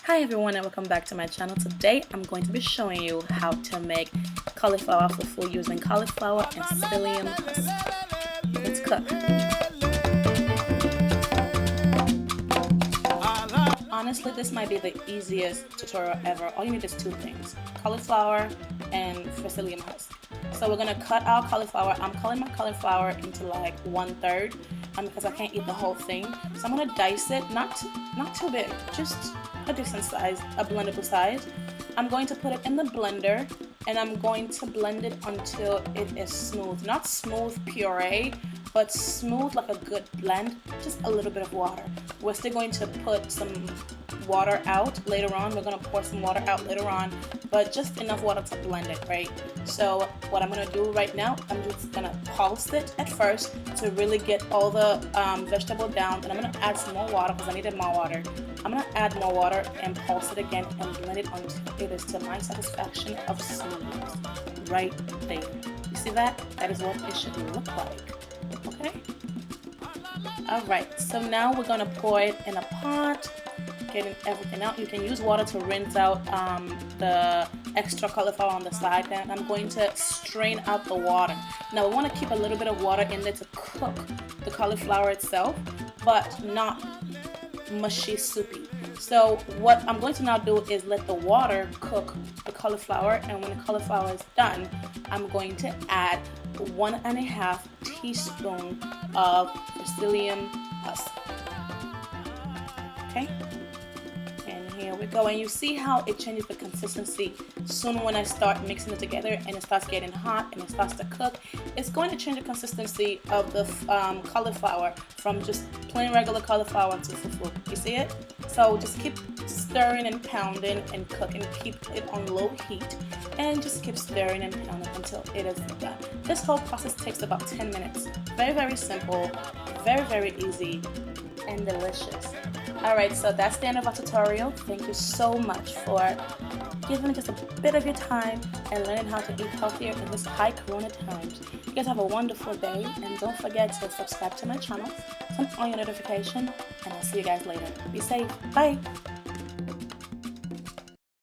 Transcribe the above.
Hi everyone and welcome back to my channel. Today I'm going to be showing you how to make cauliflower fufu using cauliflower and psyllium husk. Let's cook. Honestly, this might be the easiest tutorial ever. All you need is two things: cauliflower and psyllium husk. So we're gonna cut our cauliflower. I'm cutting my cauliflower into like 1/3 because I can't eat the whole thing. So I'm gonna dice it, not too big, just a decent size, a blendable size. I'm going to put it in the blender and I'm going to blend it until it is smooth. Not smooth puree, but smooth like a good blend, just a little bit of water. We're still going to put some water out later on. We're going to pour some water out later on, but just enough water to blend it, right? So what I'm going to do right now, I'm just going to pulse it at first to really get all the vegetable down. Then I'm going to add some more water because I needed more water. I'm going to add more water and pulse it again and blend it until it is to my satisfaction of smoothness. Right there. You see that? That is what it should look like. Okay? Alright, so now we're going to pour it in a pot, getting everything out. You can use water to rinse out the extra cauliflower on the side, and I'm going to strain out the water. Now we want to keep a little bit of water in there to cook the cauliflower itself, but not mushy soupy. So what I'm going to now do is let the water cook the cauliflower, and when the cauliflower is done, I'm going to add 1.5 teaspoon of psyllium husk. Okay, and here we go. And you see how it changes the consistency soon when I start mixing it together and it starts getting hot and it starts to cook. It's going to change the consistency of the cauliflower from just plain regular cauliflower to fufu. You see it? So just keep stirring and pounding and cooking. Keep it on low heat and just keep stirring and pounding until it is done. This whole process takes about 10 minutes. Very, very simple, very, very easy, and delicious. Alright, so that's the end of our tutorial. Thank you so much for giving just a bit of your time and learning how to eat healthier in this high corona times. You guys have a wonderful day, and don't forget to subscribe to my channel, turn on your notification, and I'll see you guys later. Be safe. Bye!